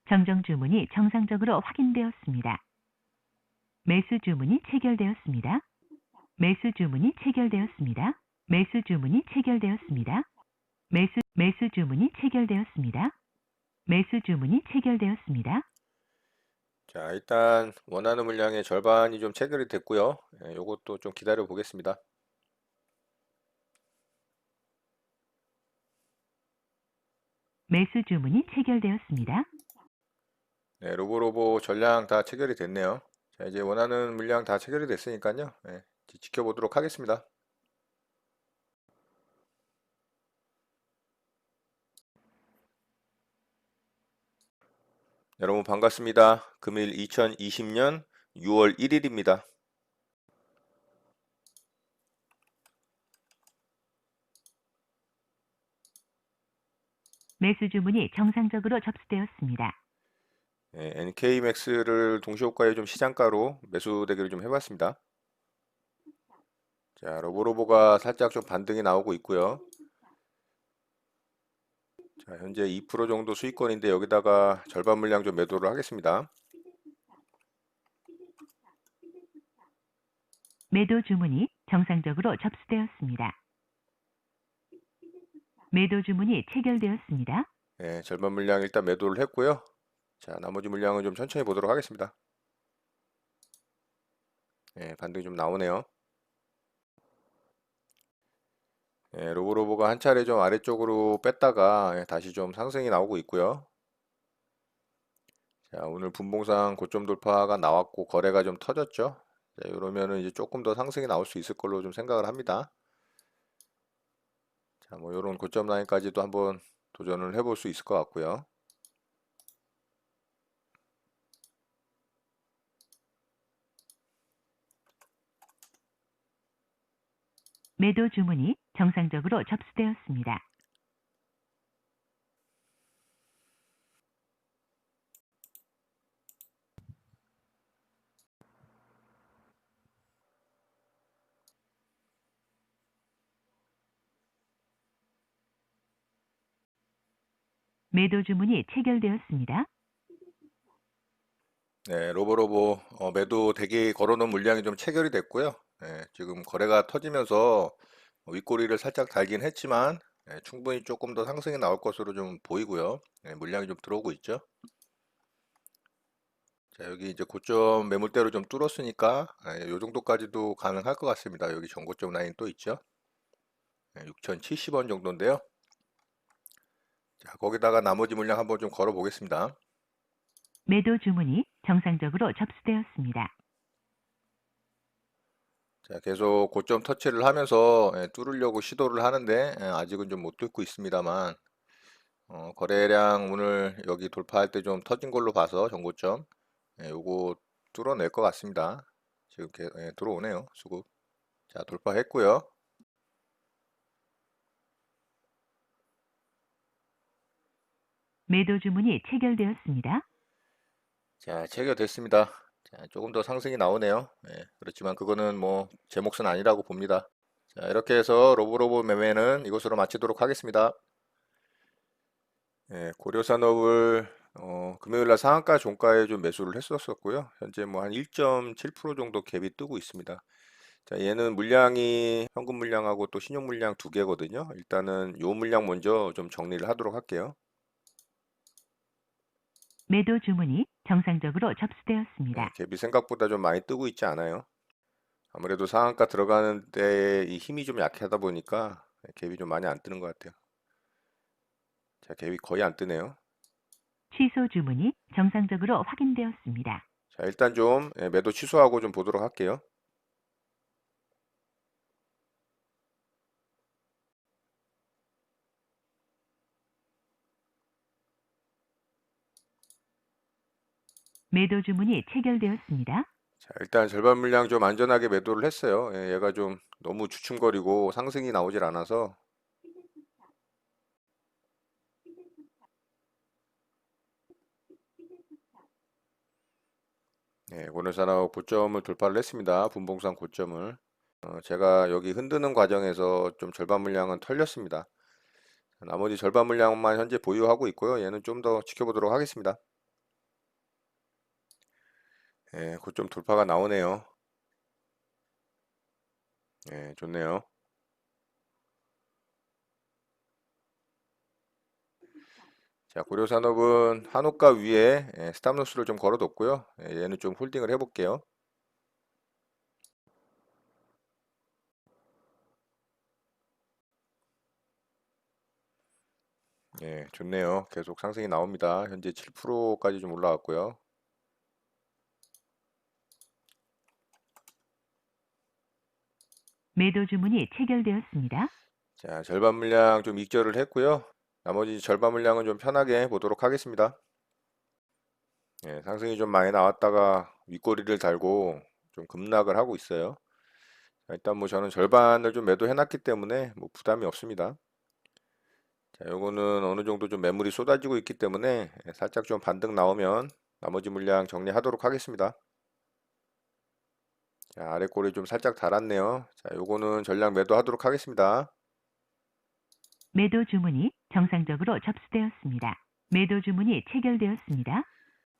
정정 주문이 정상적으로 확인되었습니다. 매수 주문이 체결되었습니다. 매수 주문이 체결되었습니다. 매수 주문이 체결되었습니다. 매수 주문이 체결되었습니다. 매수 주문이 체결되었습니다. 자, 일단 원하는 물량의 절반이 좀 체결이 됐고요. 요것도 좀 기다려 보겠습니다. 매수 주문이 체결되었습니다. 네, 로보로보 전량 다 체결이 됐네요. 자, 이제 원하는 물량 다 체결이 됐으니까요. 지켜보도록 하겠습니다. 여러분 반갑습니다. 금일 2020년 6월 1일입니다. 매수 주문이 정상적으로 접수되었습니다. NK맥스를 동시호가에 좀 시장가로 매수 대기를 좀 해봤습니다. 자, 로보로보가 살짝 좀 반등이 나오고 있고요. 자, 현재 2% 정도 수익권인데 여기다가 절반 물량 좀 매도를 하겠습니다. 매도 주문이 정상적으로 접수되었습니다. 매도 주문이 체결되었습니다. 네, 절반 물량 일단 매도를 했고요. 자, 나머지 물량은 좀 천천히 보도록 하겠습니다. 반등이 좀 나오네요. 로보로보가 한 차례 좀 아래쪽으로 뺐다가 다시 좀 상승이 나오고 있고요. 자, 오늘 분봉상 고점 돌파가 나왔고 거래가 좀 터졌죠. 자, 이러면은 이제 조금 더 상승이 나올 수 있을 걸로 좀 생각을 합니다. 자, 뭐 이런 고점 라인까지도 한번 도전을 해볼 수 있을 것 같고요. 매도 주문이 정상적으로 접수되었습니다. 매도 주문이 체결되었습니다. 네, 로보로보 매도 대기 걸어놓은 물량이 좀 체결이 됐고요. 지금 거래가 터지면서 윗꼬리를 살짝 달긴 했지만 충분히 조금 더 상승이 나올 것으로 좀 보이고요. 물량이 좀 들어오고 있죠. 자, 여기 이제 고점 매물대로 좀 뚫었으니까 이 정도까지도 가능할 것 같습니다. 여기 전고점 라인 또 있죠. 6,070원 정도인데요. 자, 거기다가 나머지 물량 한번 좀 걸어 보겠습니다. 매도 주문이 정상적으로 접수되었습니다. 자, 계속 고점 터치를 하면서 뚫으려고 시도를 하는데 아직은 좀 못 뚫고 있습니다만 거래량 오늘 여기 돌파할 때 좀 터진 걸로 봐서 전고점 요거 뚫어낼 것 같습니다. 지금 들어오네요. 수급. 자, 돌파했고요. 매도 주문이 체결되었습니다. 자, 체결됐습니다. 자, 조금 더 상승이 나오네요. 그렇지만 그거는 뭐 제 몫은 아니라고 봅니다. 자, 이렇게 해서 로보로보 매매는 이것으로 마치도록 하겠습니다. 고려산업을 금요일날 상한가 종가에 좀 매수를 했었고요. 현재 뭐 한 1.7% 정도 갭이 뜨고 있습니다. 자, 얘는 물량이 현금 물량하고 또 신용 물량 두 개거든요. 일단은 요 물량 먼저 좀 정리를 하도록 할게요. 매도 주문이 정상적으로 접수되었습니다. 갭이 생각보다 좀 많이 뜨고 있지 않아요. 아무래도 상한가 들어가는 데 이 힘이 좀 약하다 보니까 갭이 좀 많이 안 뜨는 것 같아요. 자, 갭이 거의 안 뜨네요. 취소 주문이 정상적으로 확인되었습니다. 자, 일단 좀 매도 취소하고 좀 보도록 할게요. 매도 주문이 체결되었습니다. 자, 일단 절반 물량 좀 안전하게 매도를 했어요. 얘가 좀 너무 주춤거리고 상승이 나오질 않아서 고려산업 고점을 돌파를 했습니다. 분봉상 고점을. 제가 여기 흔드는 과정에서 좀 절반 물량은 털렸습니다. 나머지 절반 물량만 현재 보유하고 있고요. 얘는 좀 더 지켜보도록 하겠습니다. 예, 고점 돌파가 나오네요. 예, 좋네요. 자, 고려산업은 한옥가 위에 스탑로스를 좀 걸어뒀고요. 얘는 좀 홀딩을 해볼게요. 예, 좋네요. 계속 상승이 나옵니다. 현재 7%까지 좀 올라왔고요. 매도 주문이 체결되었습니다. 자, 절반 물량 좀 익절을 했고요. 나머지 절반 물량은 좀 편하게 보도록 하겠습니다. 예, 상승이 좀 많이 나왔다가 윗꼬리를 달고 좀 급락을 하고 있어요. 자, 일단 뭐 저는 절반을 좀 매도해놨기 때문에 뭐 부담이 없습니다. 자, 요거는 어느 정도 좀 매물이 쏟아지고 있기 때문에 살짝 좀 반등 나오면 나머지 물량 정리하도록 하겠습니다. 자, 아래 꼬리 좀 살짝 달았네요. 자, 요거는 전량 매도하도록 하겠습니다. 매도 주문이 정상적으로 접수되었습니다. 매도 주문이 체결되었습니다.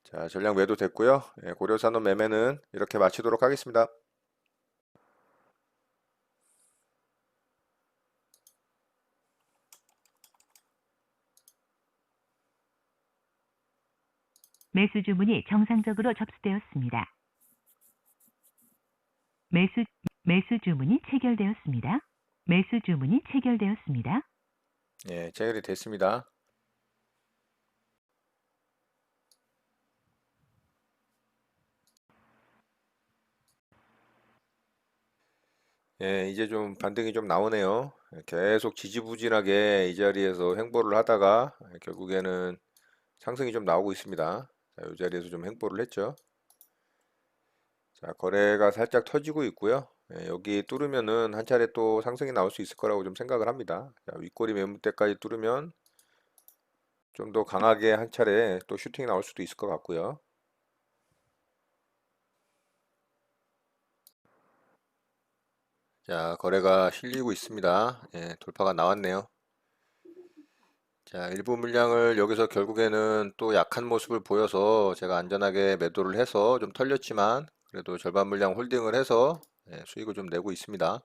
자, 전량 매도 됐고요. 고려산업 매매는 이렇게 마치도록 하겠습니다. 매수 주문이 정상적으로 접수되었습니다. 매수 주문이 체결되었습니다. 매수 주문이 체결되었습니다. 예, 체결이 됐습니다. 예, 이제 좀 반등이 좀 나오네요. 계속 지지부진하게 이 자리에서 횡보를 하다가 결국에는 상승이 좀 나오고 있습니다. 자, 이 자리에서 좀 횡보를 했죠. 자, 거래가 살짝 터지고 있고요. 여기 뚫으면은 한 차례 또 상승이 나올 수 있을 거라고 좀 생각을 합니다. 자, 윗꼬리 매물대까지 뚫으면 좀 더 강하게 한 차례 또 슈팅이 나올 수도 있을 것 같고요. 자, 거래가 실리고 있습니다. 예, 돌파가 나왔네요. 자, 일부 물량을 여기서 결국에는 또 약한 모습을 보여서 제가 안전하게 매도를 해서 좀 털렸지만 그래도 절반 물량 홀딩을 해서 수익을 좀 내고 있습니다.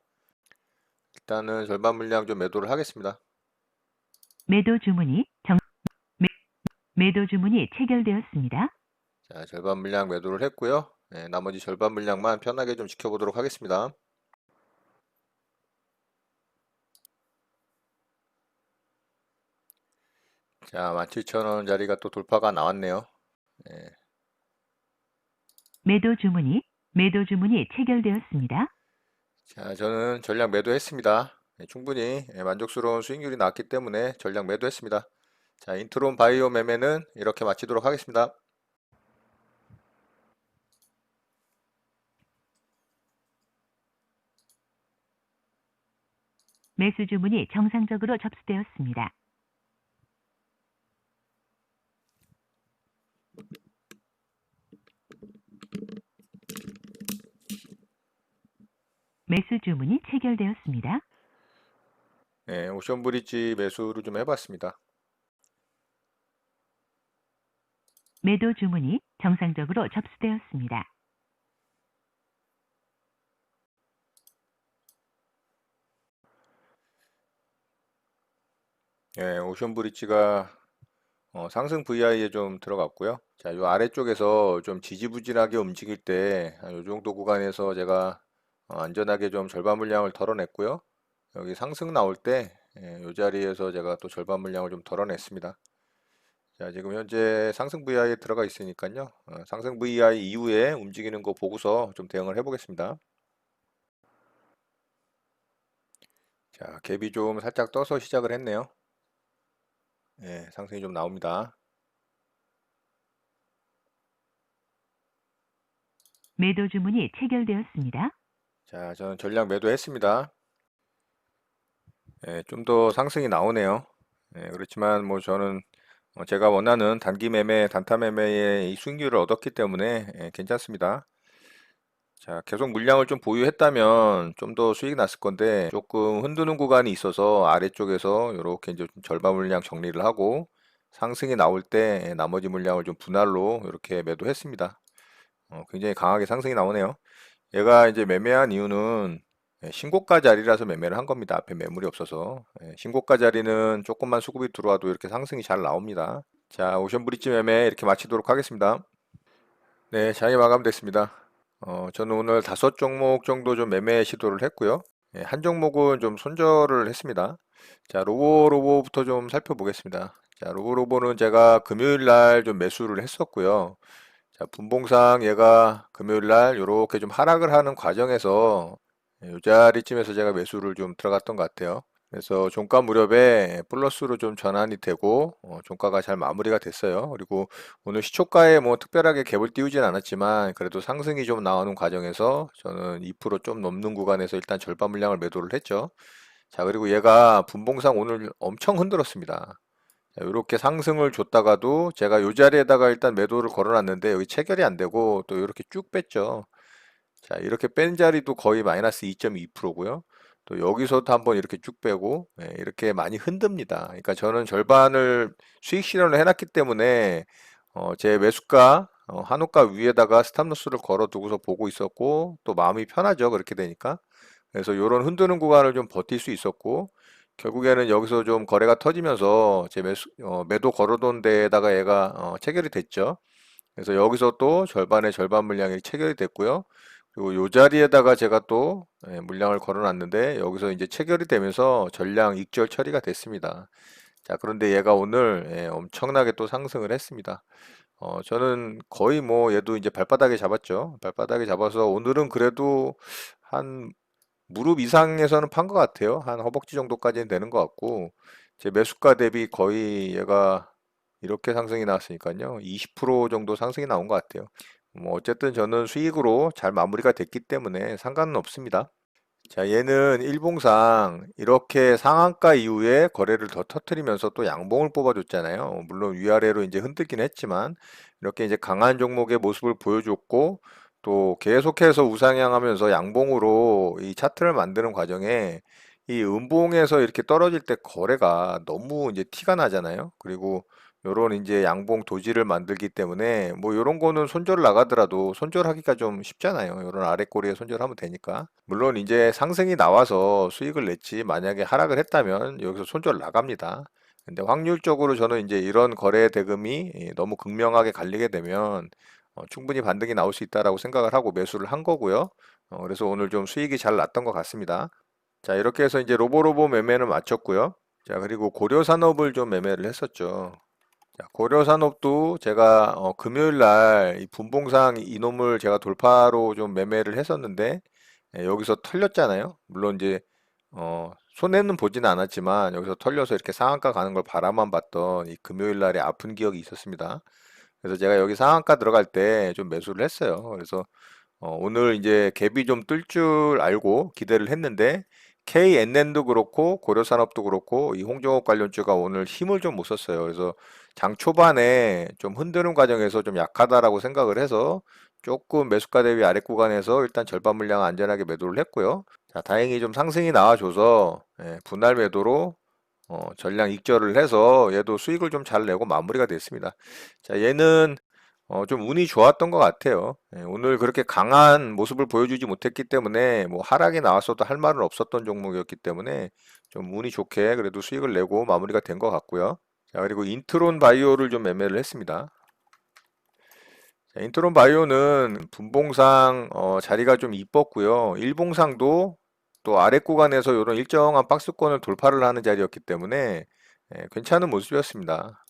일단은 절반 물량 좀 매도를 하겠습니다. 매도 주문이 매도 주문이 체결되었습니다. 자, 절반 물량 매도를 했고요. 나머지 절반 물량만 편하게 좀 지켜보도록 하겠습니다. 자, 17,000원 자리가 또 돌파가 나왔네요. 예. 매도 주문이 체결되었습니다. 자, 저는 전량 매도했습니다. 충분히 만족스러운 수익률이 나왔기 때문에 전량 매도했습니다. 자, 인트론 바이오 매매는 이렇게 마치도록 하겠습니다. 매수 주문이 정상적으로 접수되었습니다. 매수 주문이 체결되었습니다. 오션 브릿지 매수를 좀 해봤습니다. 매도 주문이 정상적으로 접수되었습니다. 오션 브릿지가 상승 VI에 좀 들어갔고요. 자, 요 아래쪽에서 좀 지지부진하게 움직일 때, 요 정도 구간에서 제가 안전하게 좀 절반 물량을 덜어냈고요. 여기 상승 나올 때, 요 자리에서 제가 또 절반 물량을 좀 덜어냈습니다. 자, 지금 현재 상승 VI에 들어가 있으니까요. 상승 VI 이후에 움직이는 거 보고서 좀 대응을 해보겠습니다. 자, 갭이 좀 살짝 떠서 시작을 했네요. 상승이 좀 나옵니다. 매도 주문이 체결되었습니다. 자, 저는 전량 매도했습니다. 좀 더 상승이 나오네요. 그렇지만 뭐 저는 제가 원하는 단기 매매, 단타 매매의 이 수익률을 얻었기 때문에 괜찮습니다. 자, 계속 물량을 좀 보유했다면 좀 더 수익이 났을 건데 조금 흔드는 구간이 있어서 아래쪽에서 이렇게 이제 좀 절반 물량 정리를 하고 상승이 나올 때 나머지 물량을 좀 분할로 이렇게 매도했습니다. 굉장히 강하게 상승이 나오네요. 얘가 이제 매매한 이유는 신고가 자리라서 매매를 한 겁니다. 앞에 매물이 없어서. 신고가 자리는 조금만 수급이 들어와도 이렇게 상승이 잘 나옵니다. 자, 오션 브릿지 매매 이렇게 마치도록 하겠습니다. 네, 장이 마감됐습니다. 저는 오늘 5종목 정도 좀 매매 시도를 했고요. 한 종목은 좀 손절을 했습니다. 자, 로보부터 좀 살펴보겠습니다. 자, 로보는 제가 금요일 날 좀 매수를 했었고요. 자, 분봉상 얘가 금요일 날 이렇게 좀 하락을 하는 과정에서 이 자리쯤에서 제가 매수를 좀 들어갔던 것 같아요. 그래서 종가 무렵에 플러스로 좀 전환이 되고 종가가 잘 마무리가 됐어요. 그리고 오늘 시초가에 뭐 특별하게 갭을 띄우진 않았지만 그래도 상승이 좀 나오는 과정에서 저는 2%좀 넘는 구간에서 일단 절반 물량을 매도를 했죠. 자, 그리고 얘가 분봉상 오늘 엄청 흔들었습니다. 이렇게 상승을 줬다가도 제가 이 자리에다가 일단 매도를 걸어놨는데 여기 체결이 안 되고 또 이렇게 쭉 뺐죠. 자, 이렇게 뺀 자리도 거의 마이너스 2.2%고요. 또 여기서도 한번 이렇게 쭉 빼고 이렇게 많이 흔듭니다. 그러니까 저는 절반을 수익 실현을 해놨기 때문에 제 매수가 한호가 위에다가 스탑로스를 걸어두고서 보고 있었고 또 마음이 편하죠. 그렇게 되니까. 그래서 이런 흔드는 구간을 좀 버틸 수 있었고 결국에는 여기서 좀 거래가 터지면서 제 매도 걸어둔 데에다가 얘가 체결이 됐죠. 그래서 여기서 또 절반의 절반 물량이 체결이 됐고요. 그리고 이 자리에다가 제가 또 물량을 걸어놨는데 여기서 이제 체결이 되면서 전량 익절 처리가 됐습니다. 자, 그런데 얘가 오늘 엄청나게 또 상승을 했습니다. 저는 거의 뭐 얘도 이제 발바닥에 잡았죠. 발바닥에 잡아서 오늘은 그래도 한 무릎 이상에서는 판 것 같아요. 한 허벅지 정도까지는 되는 것 같고 제 매수가 대비 거의 얘가 이렇게 상승이 나왔으니까요. 20% 정도 상승이 나온 것 같아요. 뭐 어쨌든 저는 수익으로 잘 마무리가 됐기 때문에 상관은 없습니다. 자, 얘는 일봉상 이렇게 상한가 이후에 거래를 더 터트리면서 또 양봉을 뽑아줬잖아요. 물론 위아래로 이제 흔들긴 했지만 이렇게 이제 강한 종목의 모습을 보여줬고 또 계속해서 우상향하면서 양봉으로 이 차트를 만드는 과정에 이 음봉에서 이렇게 떨어질 때 거래가 너무 이제 티가 나잖아요. 그리고 요런 이제 양봉 도지를 만들기 때문에 뭐 요런 거는 손절 나가더라도 손절하기가 좀 쉽잖아요. 요런 아래 꼬리에 손절하면 되니까. 물론 이제 상승이 나와서 수익을 냈지 만약에 하락을 했다면 여기서 손절 나갑니다. 근데 확률적으로 저는 이제 이런 거래 대금이 너무 극명하게 갈리게 되면 충분히 반등이 나올 수 있다라고 생각을 하고 매수를 한 거고요. 그래서 오늘 좀 수익이 잘 났던 것 같습니다. 자, 이렇게 해서 이제 로보로보 매매는 마쳤고요. 자, 그리고 고려산업을 좀 매매를 했었죠. 자, 고려산업도 제가 금요일 날 이 분봉상 이놈을 제가 돌파로 좀 매매를 했었는데 여기서 털렸잖아요. 물론 이제 손해는 보지는 않았지만 여기서 털려서 이렇게 상한가 가는 걸 바라만 봤던 이 금요일 날에 아픈 기억이 있었습니다. 그래서 제가 여기 상한가 들어갈 때 좀 매수를 했어요. 그래서 오늘 이제 갭이 좀 뜰 줄 알고 기대를 했는데 KNN도 그렇고 고려산업도 그렇고 이 홍종업 관련주가 오늘 힘을 좀 못 썼어요. 그래서 장 초반에 좀 흔드는 과정에서 좀 약하다라고 생각을 해서 조금 매수가 대비 아래 구간에서 일단 절반 물량 안전하게 매도를 했고요. 자, 다행히 좀 상승이 나와줘서 분할 매도로 전량 익절을 해서 얘도 수익을 좀 잘 내고 마무리가 됐습니다. 자, 얘는 좀 운이 좋았던 것 같아요. 오늘 그렇게 강한 모습을 보여주지 못했기 때문에 뭐 하락이 나왔어도 할 말은 없었던 종목이었기 때문에 좀 운이 좋게 그래도 수익을 내고 마무리가 된 것 같고요. 자, 그리고 인트론 바이오를 좀 매매를 했습니다. 자, 인트론 바이오는 분봉상 자리가 좀 이뻤고요. 일봉상도 또 아래 구간에서 이런 일정한 박스권을 돌파를 하는 자리였기 때문에 괜찮은 모습이었습니다.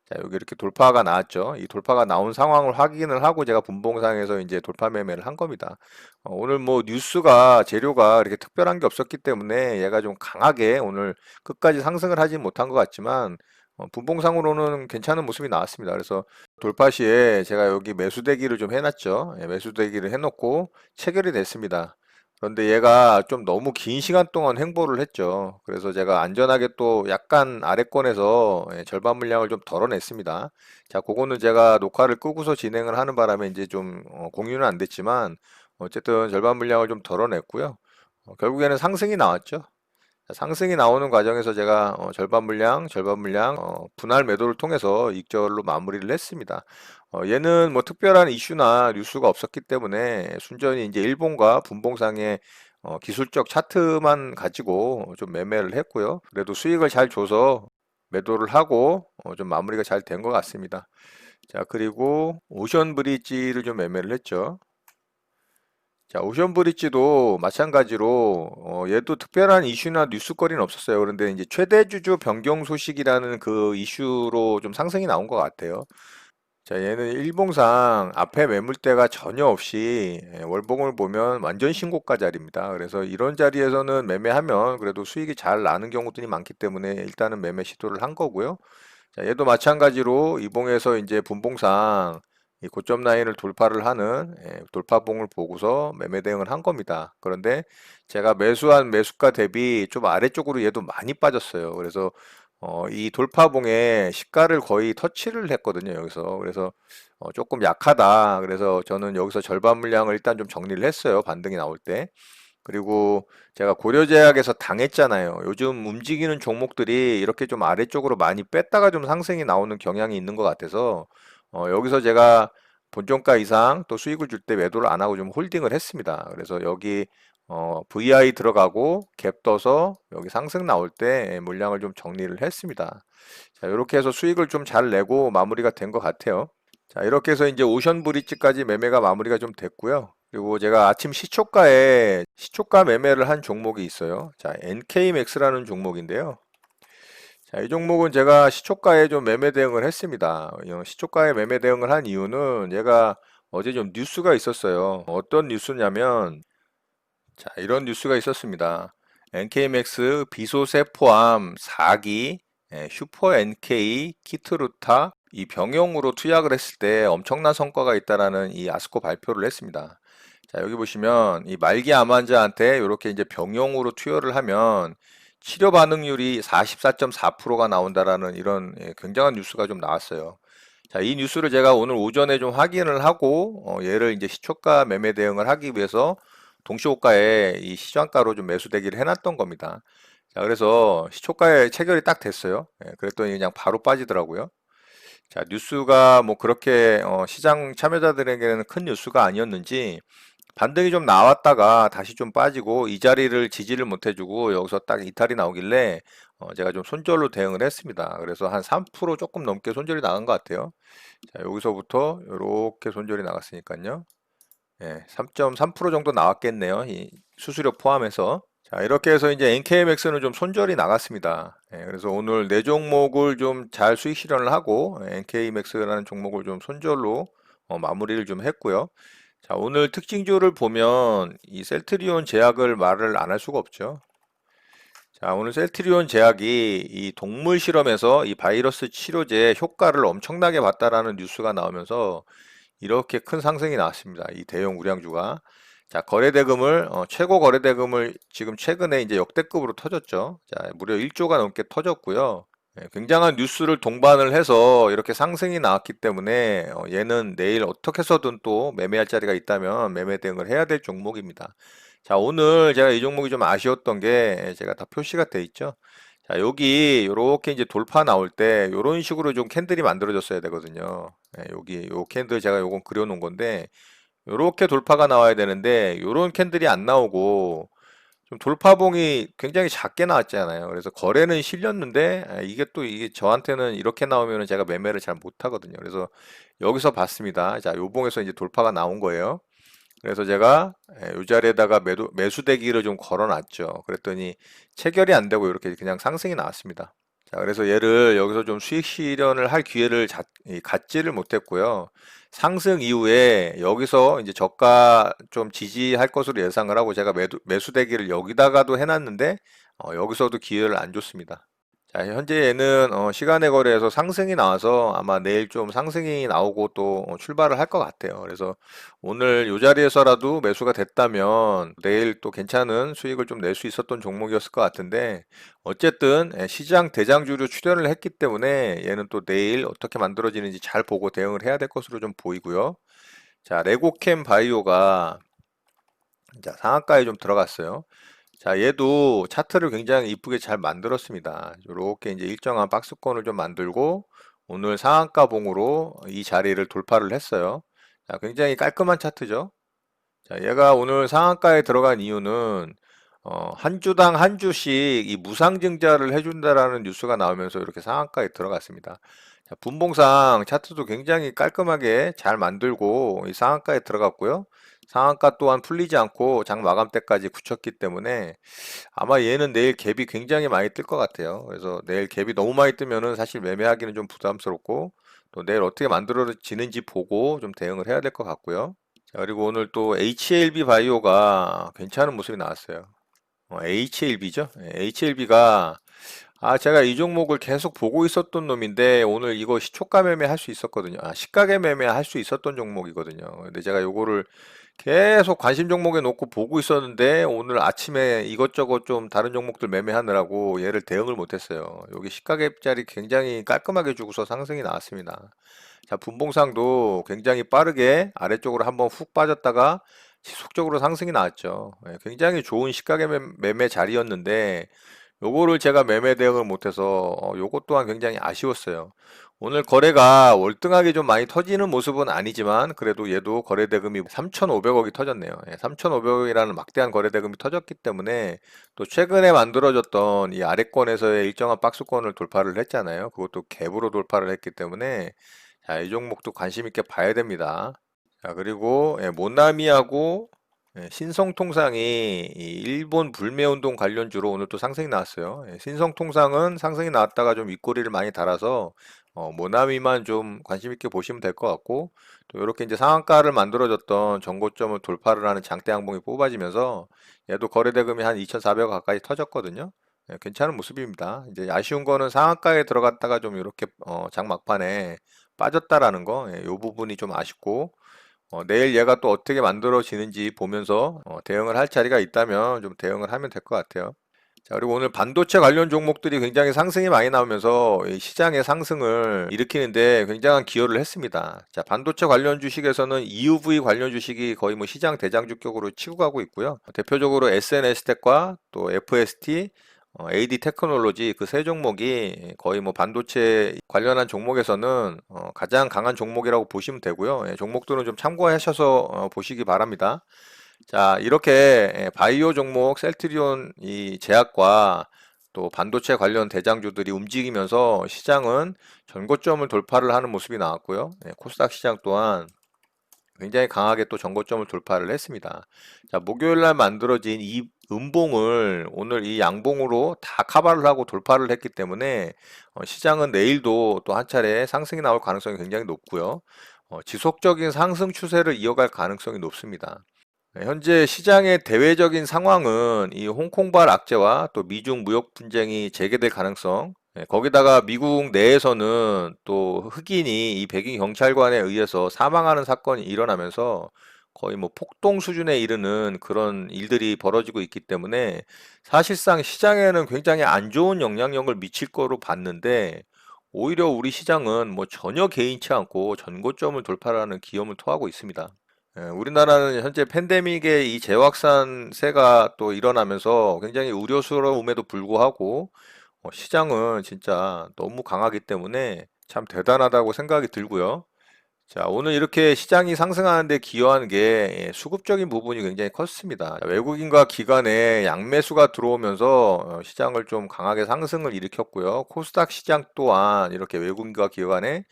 자, 여기 이렇게 돌파가 나왔죠. 이 돌파가 나온 상황을 확인을 하고 제가 분봉상에서 이제 돌파 매매를 한 겁니다. 오늘 뭐 뉴스가 재료가 이렇게 특별한 게 없었기 때문에 얘가 좀 강하게 오늘 끝까지 상승을 하진 못한 것 같지만 분봉상으로는 괜찮은 모습이 나왔습니다. 그래서 돌파 시에 제가 여기 매수대기를 좀 해놨죠. 매수대기를 해놓고 체결이 됐습니다. 그런데 얘가 좀 너무 긴 시간 동안 횡보를 했죠. 그래서 제가 안전하게 또 약간 아래권에서 절반 물량을 좀 덜어냈습니다. 자, 그거는 제가 녹화를 끄고서 진행을 하는 바람에 이제 좀 공유는 안 됐지만 어쨌든 절반 물량을 좀 덜어냈고요. 결국에는 상승이 나왔죠. 상승이 나오는 과정에서 제가 절반 물량, 분할 매도를 통해서 익절로 마무리를 했습니다. 얘는 뭐 특별한 이슈나 뉴스가 없었기 때문에 순전히 이제 일봉과 분봉상의 기술적 차트만 가지고 좀 매매를 했고요. 그래도 수익을 잘 줘서 매도를 하고 좀 마무리가 잘 된 것 같습니다. 자, 그리고 오션 브릿지를 좀 매매를 했죠. 자, 오션 브릿지도 마찬가지로 얘도 특별한 이슈나 뉴스거리는 없었어요. 그런데 이제 최대 주주 변경 소식이라는 그 이슈로 좀 상승이 나온 것 같아요. 자, 얘는 일봉상 앞에 매물대가 전혀 없이 월봉을 보면 완전 신고가 자리입니다. 그래서 이런 자리에서는 매매하면 그래도 수익이 잘 나는 경우들이 많기 때문에 일단은 매매 시도를 한 거고요. 자, 얘도 마찬가지로 이봉에서 이제 분봉상 이 고점 라인을 돌파를 하는 돌파봉을 보고서 매매 대응을 한 겁니다. 그런데 제가 매수한 매수가 대비 좀 아래쪽으로 얘도 많이 빠졌어요. 그래서 이 돌파봉에 시가를 거의 터치를 했거든요. 여기서. 그래서 조금 약하다. 그래서 저는 여기서 절반 물량을 일단 좀 정리를 했어요. 반등이 나올 때. 그리고 제가 고려제약에서 당했잖아요. 요즘 움직이는 종목들이 이렇게 좀 아래쪽으로 많이 뺐다가 좀 상승이 나오는 경향이 있는 것 같아서 여기서 제가 본종가 이상 또 수익을 줄 때 매도를 안 하고 좀 홀딩을 했습니다. 그래서 여기 VI 들어가고 갭 떠서 여기 상승 나올 때 물량을 좀 정리를 했습니다. 자, 이렇게 해서 수익을 좀 잘 내고 마무리가 된 것 같아요. 자, 이렇게 해서 이제 오션 브릿지까지 매매가 마무리가 좀 됐고요. 그리고 제가 아침 시초가에 시초가 매매를 한 종목이 있어요. 자, NK맥스라는 종목인데요. 자, 이 종목은 제가 시초가에 좀 매매 대응을 했습니다. 시초가에 매매 대응을 한 이유는 얘가 어제 좀 뉴스가 있었어요. 어떤 뉴스냐면 자, 이런 뉴스가 있었습니다. NK맥스 비소세 포함 4기 슈퍼 NK 키트루타 이 병용으로 투약을 했을 때 엄청난 성과가 있다라는 이 아스코 발표를 했습니다. 자, 여기 보시면 이 말기 암 환자한테 이렇게 이제 병용으로 투여를 하면 치료 반응률이 44.4%가 나온다라는 이런 굉장한 뉴스가 좀 나왔어요. 자, 이 뉴스를 제가 오늘 오전에 좀 확인을 하고 얘를 이제 시초가 매매 대응을 하기 위해서 동시호가에 이 시장가로 좀 매수대기를 해놨던 겁니다. 자, 그래서 시초가에 체결이 딱 됐어요. 그랬더니 그냥 바로 빠지더라고요. 자, 뉴스가 뭐 그렇게 시장 참여자들에게는 큰 뉴스가 아니었는지 반등이 좀 나왔다가 다시 좀 빠지고 이 자리를 지지를 못 해주고 여기서 딱 이탈이 나오길래 제가 좀 손절로 대응을 했습니다. 그래서 한 3% 조금 넘게 손절이 나간 것 같아요. 자, 여기서부터 이렇게 손절이 나갔으니까요. 3.3% 정도 나왔겠네요. 이 수수료 포함해서. 자, 이렇게 해서 이제 NKMX는 좀 손절이 나갔습니다. 그래서 오늘 네 종목을 좀 잘 수익 실현을 하고 NKMX라는 종목을 좀 손절로 마무리를 좀 했고요. 자, 오늘 특징주를 보면 이 셀트리온 제약을 말을 안 할 수가 없죠. 자, 오늘 셀트리온 제약이 이 동물 실험에서 이 바이러스 치료제 효과를 엄청나게 봤다라는 뉴스가 나오면서 이렇게 큰 상승이 나왔습니다. 이 대형 우량주가. 자, 거래대금을, 최고 거래대금을 지금 최근에 이제 역대급으로 터졌죠. 자, 무려 1조가 넘게 터졌고요. 굉장한 뉴스를 동반을 해서 이렇게 상승이 나왔기 때문에 얘는 내일 어떻게 해서든 또 매매할 자리가 있다면 매매 대응을 해야 될 종목입니다. 자, 오늘 제가 이 종목이 좀 아쉬웠던 게 제가 다 표시가 돼 있죠. 자, 여기 이렇게 이제 돌파 나올 때 이런 식으로 좀 캔들이 만들어졌어야 되거든요. 여기 요 캔들 제가 요건 그려놓은 건데 이렇게 돌파가 나와야 되는데 이런 캔들이 안 나오고 좀 돌파봉이 굉장히 작게 나왔잖아요. 그래서 거래는 실렸는데 이게 또 이게 저한테는 이렇게 나오면 제가 매매를 잘 못하거든요. 그래서 여기서 봤습니다. 자, 요 봉에서 이제 돌파가 나온 거예요. 그래서 제가 이 자리에다가 매수대기를 좀 걸어놨죠. 그랬더니 체결이 안 되고 이렇게 그냥 상승이 나왔습니다. 자, 그래서 얘를 여기서 좀 수익 실현을 할 기회를 갖지를 못했고요. 상승 이후에 여기서 이제 저가 좀 지지할 것으로 예상을 하고 제가 매수대기를 여기다가도 해놨는데 여기서도 기회를 안 줬습니다. 자, 현재 얘는 시간의 거래에서 상승이 나와서 아마 내일 좀 상승이 나오고 또 출발을 할 것 같아요. 그래서 오늘 이 자리에서라도 매수가 됐다면 내일 또 괜찮은 수익을 좀 낼 수 있었던 종목이었을 것 같은데 어쨌든 시장 대장주로 출현을 했기 때문에 얘는 또 내일 어떻게 만들어지는지 잘 보고 대응을 해야 될 것으로 좀 보이고요. 자, 레고캠 바이오가 자, 상한가에 좀 들어갔어요. 자, 얘도 차트를 굉장히 이쁘게 잘 만들었습니다. 이렇게 이제 일정한 박스권을 좀 만들고 오늘 상한가 봉으로 이 자리를 돌파를 했어요. 자, 굉장히 깔끔한 차트죠. 자, 얘가 오늘 상한가에 들어간 이유는 한 주당 한 주씩 이 무상증자를 해준다라는 뉴스가 나오면서 이렇게 상한가에 들어갔습니다. 자, 분봉상 차트도 굉장히 깔끔하게 잘 만들고 이 상한가에 들어갔고요. 상한가 또한 풀리지 않고 장 마감 때까지 굳혔기 때문에 아마 얘는 내일 갭이 굉장히 많이 뜰 것 같아요. 그래서 내일 갭이 너무 많이 뜨면은 사실 매매하기는 좀 부담스럽고 또 내일 어떻게 만들어지는지 보고 좀 대응을 해야 될 것 같고요. 자, 그리고 오늘 또 HLB 바이오가 괜찮은 모습이 나왔어요. HLB죠? HLB가 제가 이 종목을 계속 보고 있었던 놈인데 오늘 이거 시초가 매매 할 수 있었거든요. 시가계 매매 할 수 있었던 종목이거든요. 근데 제가 요거를 계속 관심 종목에 놓고 보고 있었는데 오늘 아침에 이것저것 좀 다른 종목들 매매하느라고 얘를 대응을 못했어요. 여기 시가계짜리 굉장히 깔끔하게 주고서 상승이 나왔습니다. 자, 분봉상도 굉장히 빠르게 아래쪽으로 한번 훅 빠졌다가 지속적으로 상승이 나왔죠. 굉장히 좋은 시가계 매매 자리였는데 요거를 제가 매매 대응을 못해서 요것 또한 굉장히 아쉬웠어요. 오늘 거래가 월등하게 좀 많이 터지는 모습은 아니지만 그래도 얘도 거래 대금이 3,500억이 터졌네요. 3,500억이라는 막대한 거래 대금이 터졌기 때문에 또 최근에 만들어졌던 이 아래권에서의 일정한 박스권을 돌파를 했잖아요. 그것도 갭으로 돌파를 했기 때문에 자, 이 종목도 관심 있게 봐야 됩니다. 자, 그리고 모나미하고 신성통상이 이 일본 불매운동 관련주로 오늘 또 상승이 나왔어요. 신성통상은 상승이 나왔다가 좀 윗꼬리를 많이 달아서 모나미만 좀 관심 있게 보시면 될 것 같고 또 이렇게 이제 상한가를 만들어줬던 전고점을 돌파를 하는 장대 양봉이 뽑아지면서 얘도 거래 대금이 한 2,400억 가까이 터졌거든요. 괜찮은 모습입니다. 이제 아쉬운 거는 상한가에 들어갔다가 좀 이렇게 장 막판에 빠졌다라는 거, 이 부분이 좀 아쉽고 내일 얘가 또 어떻게 만들어지는지 보면서 대응을 할 자리가 있다면 좀 대응을 하면 될 것 같아요. 자, 그리고 오늘 반도체 관련 종목들이 굉장히 상승이 많이 나오면서 이 시장의 상승을 일으키는데 굉장한 기여를 했습니다. 자, 반도체 관련 주식에서는 EUV 관련 주식이 거의 뭐 시장 대장주격으로 치고 가고 있고요. 대표적으로 SNS텍과 또 FST, AD 테크놀로지 그 세 종목이 거의 뭐 반도체 관련한 종목에서는 가장 강한 종목이라고 보시면 되고요. 종목들은 좀 참고하셔서 보시기 바랍니다. 자, 이렇게 바이오 종목 셀트리온 이 제약과 또 반도체 관련 대장주들이 움직이면서 시장은 전고점을 돌파를 하는 모습이 나왔고요. 코스닥 시장 또한 굉장히 강하게 또 전고점을 돌파를 했습니다. 자, 목요일 날 만들어진 이 음봉을 오늘 이 양봉으로 다 커버를 하고 돌파를 했기 때문에 시장은 내일도 또 한 차례 상승이 나올 가능성이 굉장히 높고요. 지속적인 상승 추세를 이어갈 가능성이 높습니다. 현재 시장의 대외적인 상황은 이 홍콩발 악재와 또 미중 무역 분쟁이 재개될 가능성, 거기다가 미국 내에서는 또 흑인이 이 백인 경찰관에 의해서 사망하는 사건이 일어나면서 거의 뭐 폭동 수준에 이르는 그런 일들이 벌어지고 있기 때문에 사실상 시장에는 굉장히 안 좋은 영향력을 미칠 거로 봤는데 오히려 우리 시장은 뭐 전혀 개의치 않고 전고점을 돌파하는 기염을 토하고 있습니다. 우리나라는 현재 팬데믹의 이 재확산세가 또 일어나면서 굉장히 우려스러움에도 불구하고 시장은 진짜 너무 강하기 때문에 참 대단하다고 생각이 들고요. 자, 오늘 이렇게 시장이 상승하는데 기여하는 게 수급적인 부분이 굉장히 컸습니다. 외국인과 기관의 양매수가 들어오면서 시장을 좀 강하게 상승을 일으켰고요. 코스닥 시장 또한 이렇게 외국인과 기관의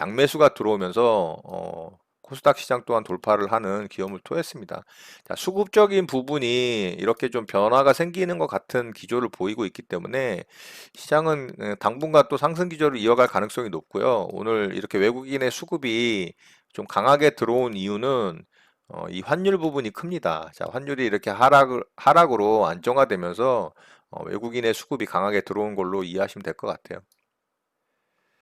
양매수가 들어오면서 코스닥 시장 또한 돌파를 하는 기염을 토했습니다. 자, 수급적인 부분이 이렇게 좀 변화가 생기는 것 같은 기조를 보이고 있기 때문에 시장은 당분간 또 상승 기조를 이어갈 가능성이 높고요. 오늘 이렇게 외국인의 수급이 좀 강하게 들어온 이유는 이 환율 부분이 큽니다. 자, 환율이 이렇게 하락으로 안정화되면서 외국인의 수급이 강하게 들어온 걸로 이해하시면 될 것 같아요.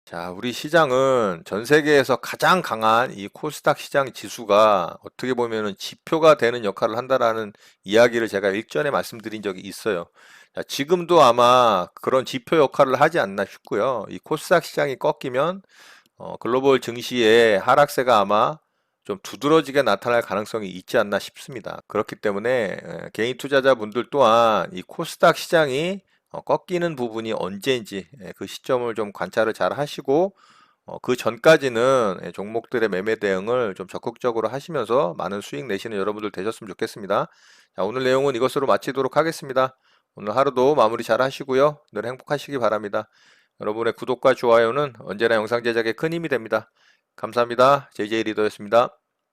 자, 우리 시장은 전 세계에서 가장 강한 이 코스닥 시장 지수가 어떻게 보면은 지표가 되는 역할을 한다라는 이야기를 제가 일전에 말씀드린 적이 있어요. 자, 지금도 아마 그런 지표 역할을 하지 않나 싶고요. 이 코스닥 시장이 꺾이면 글로벌 증시의 하락세가 아마 좀 두드러지게 나타날 가능성이 있지 않나 싶습니다. 그렇기 때문에 개인 투자자분들 또한 이 코스닥 시장이 꺾이는 부분이 언제인지 그 시점을 좀 관찰을 잘 하시고 그 전까지는 종목들의 매매 대응을 좀 적극적으로 하시면서 많은 수익 내시는 여러분들 되셨으면 좋겠습니다. 자, 오늘 내용은 이것으로 마치도록 하겠습니다. 오늘 하루도 마무리 잘 하시고요. 늘 행복하시기 바랍니다. 여러분의 구독과 좋아요는 언제나 영상 제작에 큰 힘이 됩니다. 감사합니다. JJ 리더였습니다.